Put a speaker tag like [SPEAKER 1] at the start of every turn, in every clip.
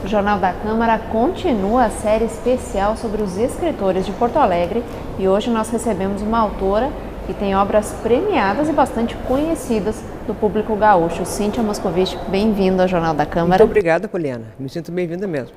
[SPEAKER 1] Jornal da Câmara continua a série especial sobre os escritores de Porto Alegre e hoje nós recebemos uma autora que tem obras premiadas e bastante conhecidas do público gaúcho. Cíntia Moscovici, bem-vinda ao Jornal da Câmara.
[SPEAKER 2] Muito obrigada, Poliana. Me sinto bem-vinda mesmo.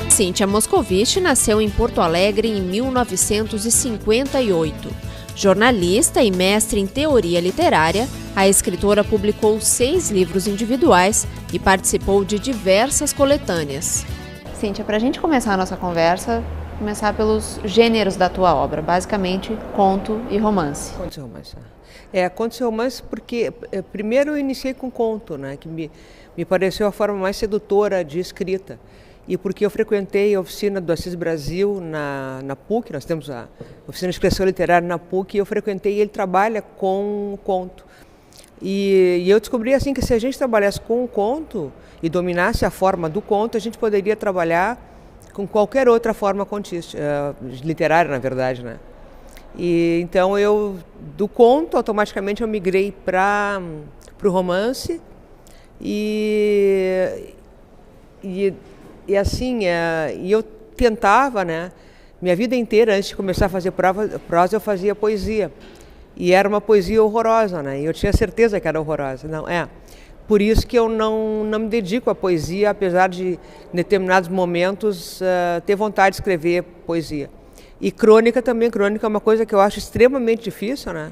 [SPEAKER 1] Cíntia Moscovici nasceu em Porto Alegre em 1958. Jornalista e mestre em teoria literária, a escritora publicou 6 livros individuais e participou de diversas coletâneas. Cíntia, para a gente começar a nossa conversa, começar pelos gêneros da tua obra, basicamente conto e romance.
[SPEAKER 2] Conto e romance. Conto e romance porque primeiro eu iniciei com conto, né, que me pareceu a forma mais sedutora de escrita. E porque eu frequentei a oficina do Assis Brasil na PUC, nós temos a oficina de expressão literária na PUC, e eu frequentei e ele trabalha com conto. E eu descobri assim que se a gente trabalhasse com o conto e dominasse a forma do conto, a gente poderia trabalhar com qualquer outra forma contística, literária, na verdade, né? E então do conto, automaticamente eu migrei para o romance e assim, eu tentava, né? Minha vida inteira, antes de começar a fazer prosa, eu fazia poesia. E era uma poesia horrorosa, né? E eu tinha certeza que era horrorosa. Não, Por isso que eu não me dedico à poesia, apesar de, em determinados momentos, ter vontade de escrever poesia. E crônica também. Crônica é uma coisa que eu acho extremamente difícil, né?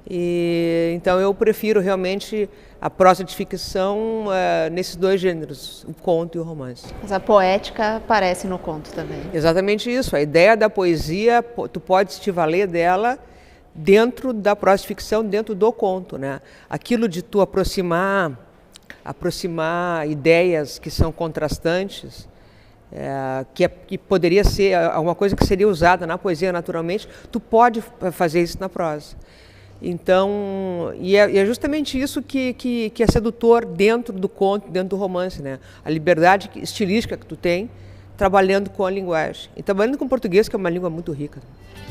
[SPEAKER 2] E então eu prefiro realmente a prosa de ficção nesses dois gêneros, o conto e o romance.
[SPEAKER 1] Mas a poética aparece no conto também.
[SPEAKER 2] Exatamente isso. A ideia da poesia, tu pode te valer dela dentro da prosa de ficção, dentro do conto, né? Aquilo de tu aproximar ideias que são contrastantes, que poderia ser alguma coisa que seria usada na poesia naturalmente, tu pode fazer isso na prosa. Então, e é justamente isso que é sedutor dentro do conto, dentro do romance, né? A liberdade estilística que tu tem trabalhando com a linguagem. E trabalhando com o português, que é uma língua muito rica.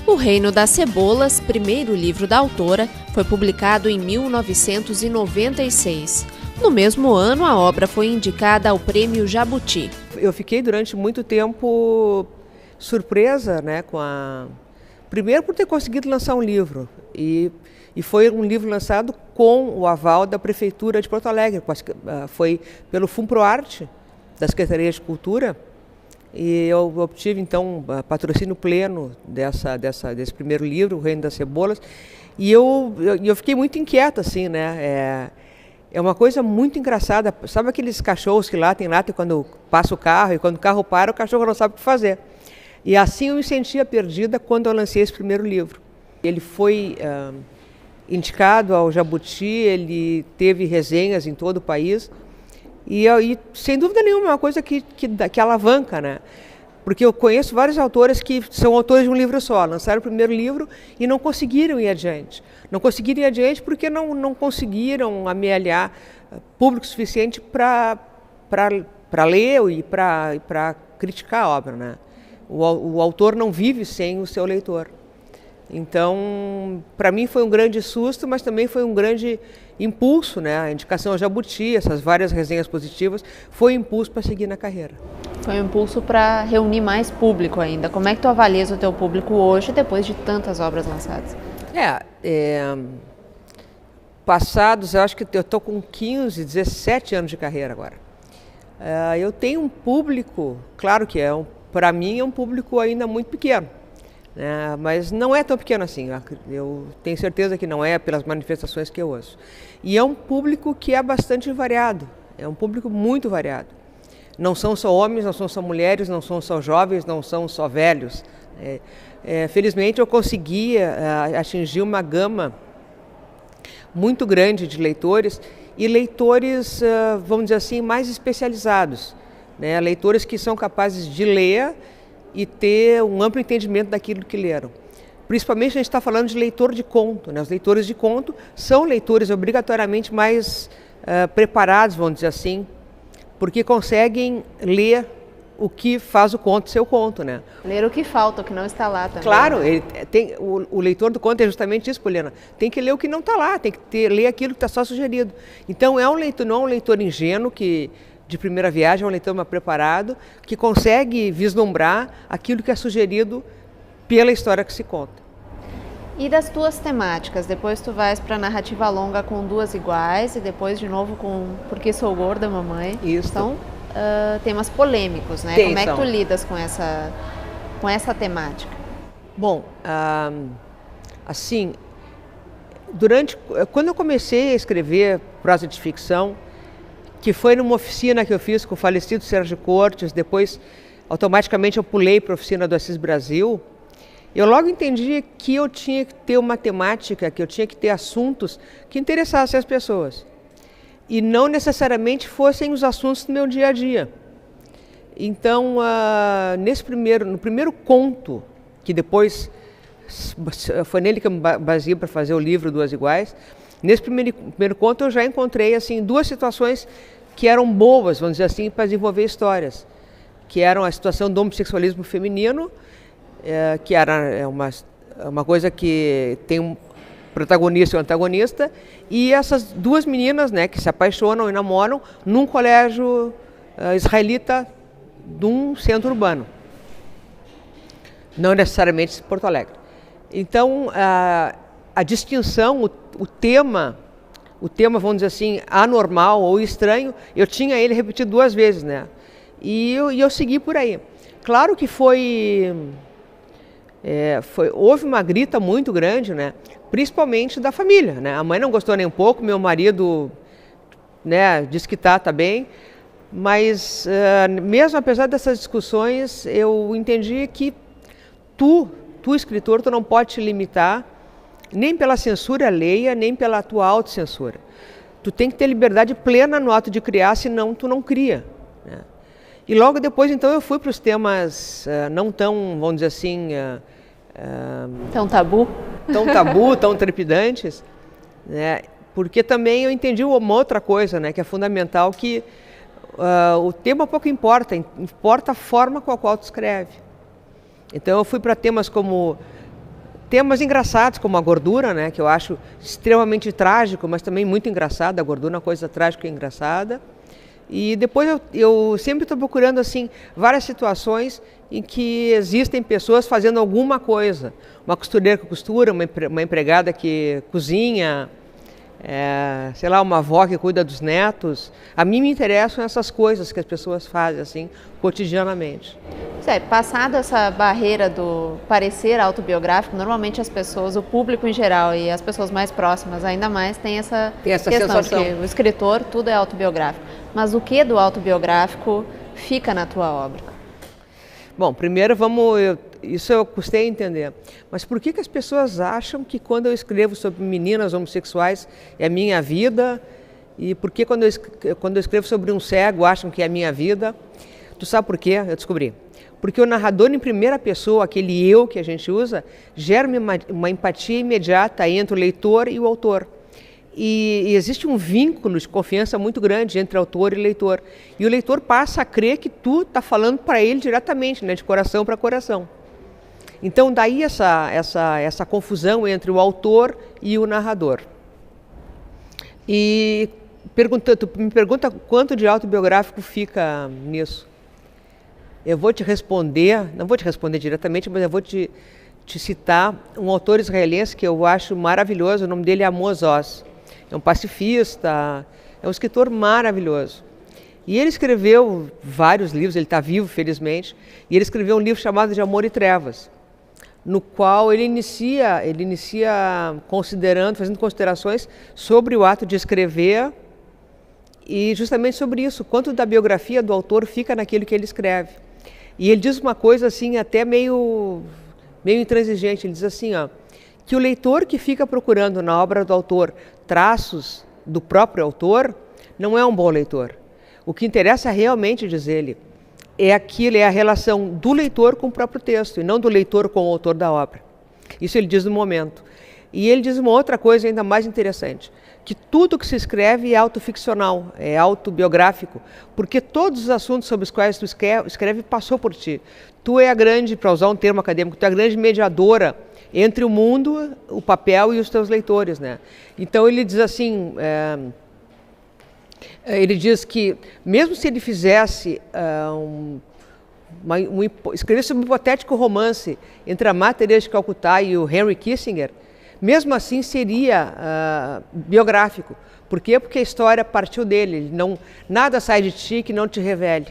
[SPEAKER 1] O Reino das Cebolas, primeiro livro da autora, foi publicado em 1996. No mesmo ano, a obra foi indicada ao Prêmio Jabuti.
[SPEAKER 2] Eu fiquei durante muito tempo surpresa, né, primeiro por ter conseguido lançar um livro. E foi um livro lançado com o aval da Prefeitura de Porto Alegre. Foi pelo FUNPROARTE, da Secretaria de Cultura. E eu obtive, então, patrocínio pleno desse primeiro livro, O Reino das Cebolas. E eu fiquei muito inquieta, assim, né? É uma coisa muito engraçada. Sabe aqueles cachorros que latem quando passa o carro, e quando o carro para, o cachorro não sabe o que fazer. E assim eu me sentia perdida quando eu lancei esse primeiro livro. Ele foi indicado ao Jabuti, ele teve resenhas em todo o país e sem dúvida nenhuma é uma coisa que alavanca, né? Porque eu conheço vários autores que são autores de um livro só, lançaram o primeiro livro e não conseguiram ir adiante. Não conseguiram ir adiante porque não conseguiram amealhar público suficiente para ler e para criticar a obra, né? O autor não vive sem o seu leitor. Então, para mim foi um grande susto, mas também foi um grande impulso, né? A indicação ao Jabuti, essas várias resenhas positivas, foi um impulso para seguir na carreira.
[SPEAKER 1] Foi um impulso para reunir mais público ainda. Como é que tu avalias o teu público hoje, depois de tantas obras lançadas?
[SPEAKER 2] Passados, eu acho que eu estou com 15, 17 anos de carreira agora. Eu tenho um público, claro que para mim é um público ainda muito pequeno. Mas não é tão pequeno assim, eu tenho certeza que não é pelas manifestações que eu ouço. E é um público que é bastante variado, é um público muito variado. Não são só homens, não são só mulheres, não são só jovens, não são só velhos. Felizmente eu consegui atingir uma gama muito grande de leitores e leitores, vamos dizer assim, mais especializados, né? Leitores que são capazes de ler e ter um amplo entendimento daquilo que leram. Principalmente a gente está falando de leitor de conto, né? Os leitores de conto são leitores obrigatoriamente mais preparados, vamos dizer assim, porque conseguem ler o que faz o conto ser o conto, né?
[SPEAKER 1] Ler o que falta, o que não está lá também.
[SPEAKER 2] Claro,
[SPEAKER 1] né?
[SPEAKER 2] o leitor do conto é justamente isso, Poliana. Tem que ler o que não está lá, tem que ler aquilo que está só sugerido. Então não é um leitor ingênuo que de primeira viagem, é um leitor mais preparado, que consegue vislumbrar aquilo que é sugerido pela história que se conta.
[SPEAKER 1] E das tuas temáticas? Depois tu vais para a narrativa longa com Duas Iguais e depois de novo com Porque Sou Gorda, Mamãe.
[SPEAKER 2] Isso.
[SPEAKER 1] São temas polêmicos, né? Como é que tu lidas com essa temática?
[SPEAKER 2] Bom, assim, quando eu comecei a escrever prosa de ficção, que foi numa oficina que eu fiz com o falecido Sérgio Cortes, depois automaticamente eu pulei para a oficina do Assis Brasil, eu logo entendi que eu tinha que ter uma temática, que eu tinha que ter assuntos que interessassem as pessoas. E não necessariamente fossem os assuntos do meu dia a dia. Então, no primeiro conto, que depois foi nele que eu me baseei para fazer o livro Duas Iguais, nesse primeiro conto eu já encontrei assim, duas situações que eram boas, vamos dizer assim, para desenvolver histórias. Que eram a situação do homossexualismo feminino, que era uma coisa que tem um protagonista e um antagonista, e essas duas meninas, né, que se apaixonam e namoram num colégio israelita de um centro urbano, não necessariamente Porto Alegre. Então, a distinção, o tema, vamos dizer assim, anormal ou estranho, eu tinha ele repetido duas vezes, né? E eu segui por aí. Claro que houve uma grita muito grande, né? Principalmente da família, né? A mãe não gostou nem um pouco, meu marido, né, disse que tá bem, mas mesmo apesar dessas discussões, eu entendi que tu escritor, tu não pode te limitar nem pela censura alheia, nem pela tua autocensura. Tu tem que ter liberdade plena no ato de criar, senão tu não cria, né? E logo depois, então, eu fui para os temas não tão, vamos dizer assim...
[SPEAKER 1] tão tabu?
[SPEAKER 2] Tão trepidantes, né? Porque também eu entendi uma outra coisa, né? Que é fundamental, que o tema pouco importa, importa a forma com a qual tu escreve. Então eu fui para temas engraçados, como a gordura, né? Que eu acho extremamente trágico, mas também muito engraçado. A gordura é uma coisa trágica e engraçada. E depois eu sempre estou procurando assim, várias situações em que existem pessoas fazendo alguma coisa. Uma costureira que costura, uma empregada que cozinha, sei lá, uma avó que cuida dos netos. A mim me interessam essas coisas que as pessoas fazem assim, cotidianamente.
[SPEAKER 1] Passado essa barreira do parecer autobiográfico, normalmente as pessoas, o público em geral e as pessoas mais próximas ainda mais têm essa questão
[SPEAKER 2] sensação.
[SPEAKER 1] De que o escritor, tudo é autobiográfico. Mas o que do autobiográfico fica na tua obra?
[SPEAKER 2] Bom, primeiro isso eu custei a entender. Mas por que as pessoas acham que quando eu escrevo sobre meninas homossexuais é a minha vida? E por que quando eu escrevo sobre um cego acham que é a minha vida? Tu sabe por quê? Eu descobri. Porque o narrador em primeira pessoa, aquele eu que a gente usa, gera uma empatia imediata entre o leitor e o autor. E existe um vínculo de confiança muito grande entre autor e leitor. E o leitor passa a crer que tu está falando para ele diretamente, né, de coração para coração. Então daí essa confusão entre o autor e o narrador. E tu me pergunta quanto de autobiográfico fica nisso. Eu vou te responder, não vou te responder diretamente, mas eu vou te citar um autor israelense que eu acho maravilhoso, o nome dele é Amos Oz. É um pacifista, é um escritor maravilhoso. E ele escreveu vários livros, ele está vivo, felizmente, e ele escreveu um livro chamado De Amor e Trevas, no qual ele inicia fazendo considerações sobre o ato de escrever e justamente sobre isso, quanto da biografia do autor fica naquilo que ele escreve. E ele diz uma coisa assim, até meio intransigente, ele diz assim, que o leitor que fica procurando na obra do autor traços do próprio autor não é um bom leitor. O que interessa realmente, diz ele, é a relação do leitor com o próprio texto e não do leitor com o autor da obra. Isso ele diz no momento. E ele diz uma outra coisa ainda mais interessante, que tudo que se escreve é autoficcional, é autobiográfico, porque todos os assuntos sobre os quais tu escreve passou por ti. Tu é a grande, para usar um termo acadêmico, tu é a grande mediadora entre o mundo, o papel e os teus leitores, né? Então ele diz assim, ele diz que mesmo se ele fizesse escrevesse um hipotético romance entre a Madre Teresa de Calcutá e o Henry Kissinger, mesmo assim seria biográfico. Por quê? Porque a história partiu dele. Nada sai de ti que não te revele.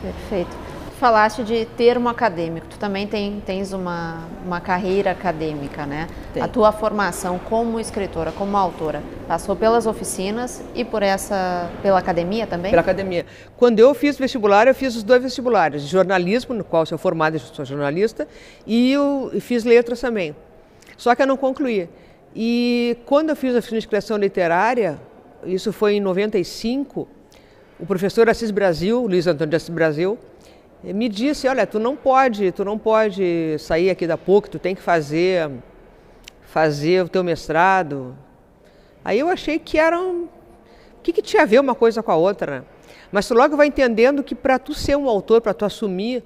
[SPEAKER 1] Perfeito. Tu falaste de termo acadêmico. Tu também tens uma carreira acadêmica, né? Tem. A tua formação como escritora, como autora, passou pelas oficinas e pela academia também?
[SPEAKER 2] Pela academia. Quando eu fiz vestibular, eu fiz os 2 vestibulares. Jornalismo, no qual sou formada, sou jornalista, e eu fiz letras também. Só que eu não concluí. E quando eu fiz a oficina de criação literária, isso foi em 95, o professor Assis Brasil, Luiz Antônio de Assis Brasil, me disse, olha, tu não pode sair aqui da PUC, tu tem que fazer o teu mestrado. Aí eu achei que o que tinha a ver uma coisa com a outra, né? Mas tu logo vai entendendo que para tu ser um autor, para tu assumir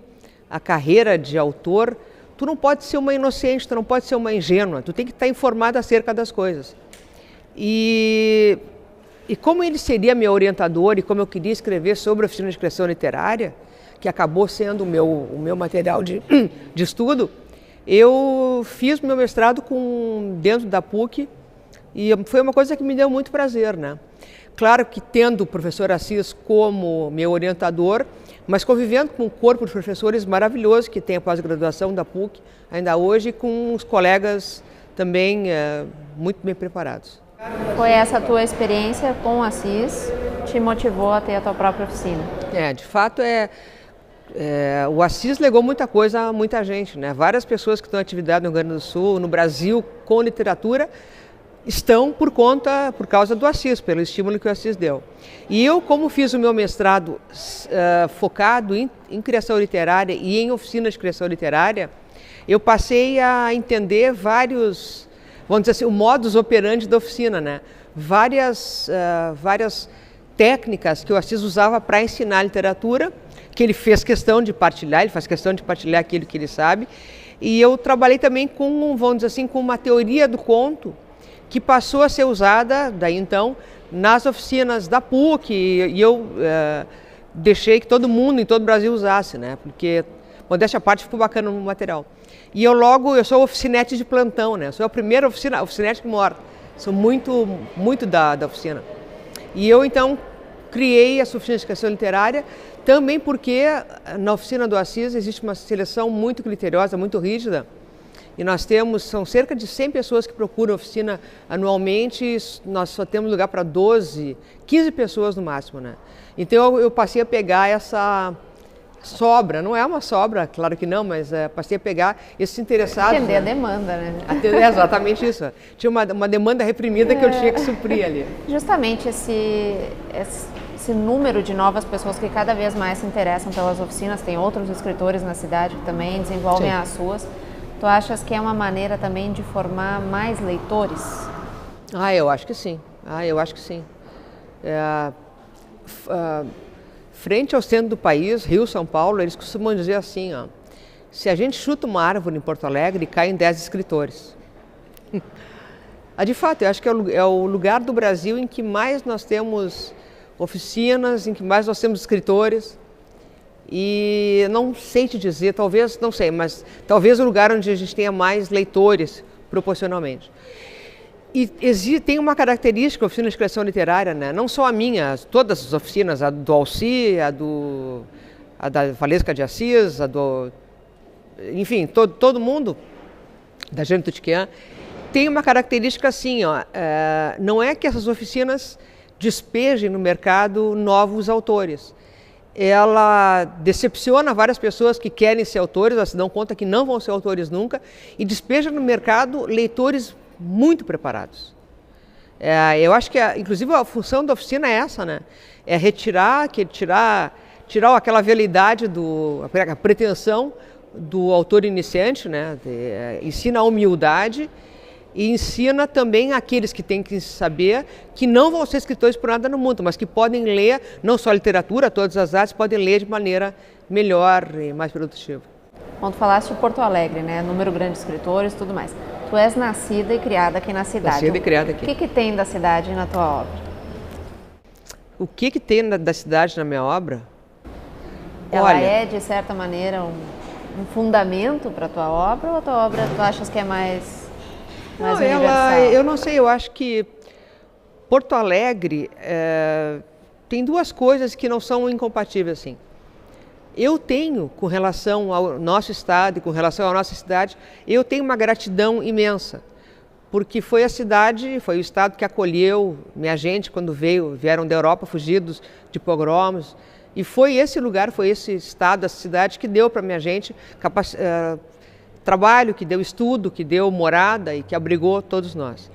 [SPEAKER 2] a carreira de autor, tu não pode ser uma inocente, tu não pode ser uma ingênua, tu tem que estar informada acerca das coisas. E como ele seria meu orientador e como eu queria escrever sobre a oficina de criação literária, que acabou sendo o meu material de estudo, eu fiz meu mestrado dentro da PUC e foi uma coisa que me deu muito prazer, né? Claro que tendo o professor Assis como meu orientador, mas convivendo com um corpo de professores maravilhoso que tem a pós-graduação da PUC ainda hoje, com os colegas também muito bem preparados.
[SPEAKER 1] Foi essa tua experiência com o Assis que te motivou a ter a tua própria oficina?
[SPEAKER 2] De fato o Assis legou muita coisa a muita gente, né? Várias pessoas que estão em atividade no Rio Grande do Sul, no Brasil, com literatura, estão por causa do Assis, pelo estímulo que o Assis deu. E eu, como fiz o meu mestrado focado em criação literária e em oficinas de criação literária, eu passei a entender vários, vamos dizer assim, o modus operandi da oficina, né? Várias técnicas que o Assis usava para ensinar literatura, que ele fez questão de partilhar, ele faz questão de partilhar aquilo que ele sabe. E eu trabalhei também vamos dizer assim, com uma teoria do conto, que passou a ser usada, daí então, nas oficinas da PUC, e eu deixei que todo mundo em todo o Brasil usasse, né? Porque, modéstia à parte, ficou bacana no material. E eu sou oficinete de plantão, né? Sou a primeira oficinete que mora, sou muito da oficina. E eu então criei essa oficina de criação literária, também porque na oficina do Assis existe uma seleção muito criteriosa, muito rígida, e são cerca de 100 pessoas que procuram a oficina anualmente, nós só temos lugar para 12, 15 pessoas no máximo, né? Então eu passei a pegar essa sobra, não é uma sobra, claro que não, mas passei a pegar esses interessados.
[SPEAKER 1] Atender a demanda, né?
[SPEAKER 2] Exatamente isso. Tinha uma demanda reprimida que eu tinha que suprir ali.
[SPEAKER 1] Justamente esse número de novas pessoas que cada vez mais se interessam pelas oficinas, tem outros escritores na cidade que também desenvolvem as suas. Tu achas que é uma maneira também de formar mais leitores?
[SPEAKER 2] Eu acho que sim. Frente ao centro do país, Rio, São Paulo, eles costumam dizer assim, se a gente chuta uma árvore em Porto Alegre, caem 10 escritores. De fato, eu acho que é o lugar do Brasil em que mais nós temos oficinas, em que mais nós temos escritores. E não sei te dizer, talvez, não sei, mas talvez o lugar onde a gente tenha mais leitores proporcionalmente. E tem uma característica a oficina de criação literária, né? Não só a minha, todas as oficinas, a do Alci, a da Valesca de Assis, enfim, todo mundo, da Jane Tutiquian, tem uma característica assim, não é que essas oficinas despejem no mercado novos autores. Ela decepciona várias pessoas que querem ser autores, elas se dão conta que não vão ser autores nunca, e despeja no mercado leitores muito preparados. Eu acho que, inclusive, a função da oficina é essa, né? É tirar aquela veleidade, a pretensão do autor iniciante, né? Ensina a humildade e ensina também aqueles que têm que saber que não vão ser escritores por nada no mundo, mas que podem ler, não só a literatura, todas as artes, podem ler de maneira melhor e mais produtiva.
[SPEAKER 1] Bom, tu falaste de Porto Alegre, né? Número grande de escritores e tudo mais. Tu és nascida e criada aqui na cidade.
[SPEAKER 2] Nascida e criada aqui.
[SPEAKER 1] O que tem da cidade na tua obra?
[SPEAKER 2] O que tem da cidade na minha obra?
[SPEAKER 1] Ela é, de certa maneira, um fundamento para a tua obra, ou a tua obra tu achas que é mais universal?
[SPEAKER 2] Eu não sei, eu acho que Porto Alegre tem duas coisas que não são incompatíveis assim. Eu tenho, com relação ao nosso estado e com relação à nossa cidade, eu tenho uma gratidão imensa, porque foi a cidade, foi o estado que acolheu minha gente quando vieram da Europa fugidos de pogromos, e foi esse lugar, foi esse estado, essa cidade que deu para minha gente trabalho, que deu estudo, que deu morada e que abrigou todos nós.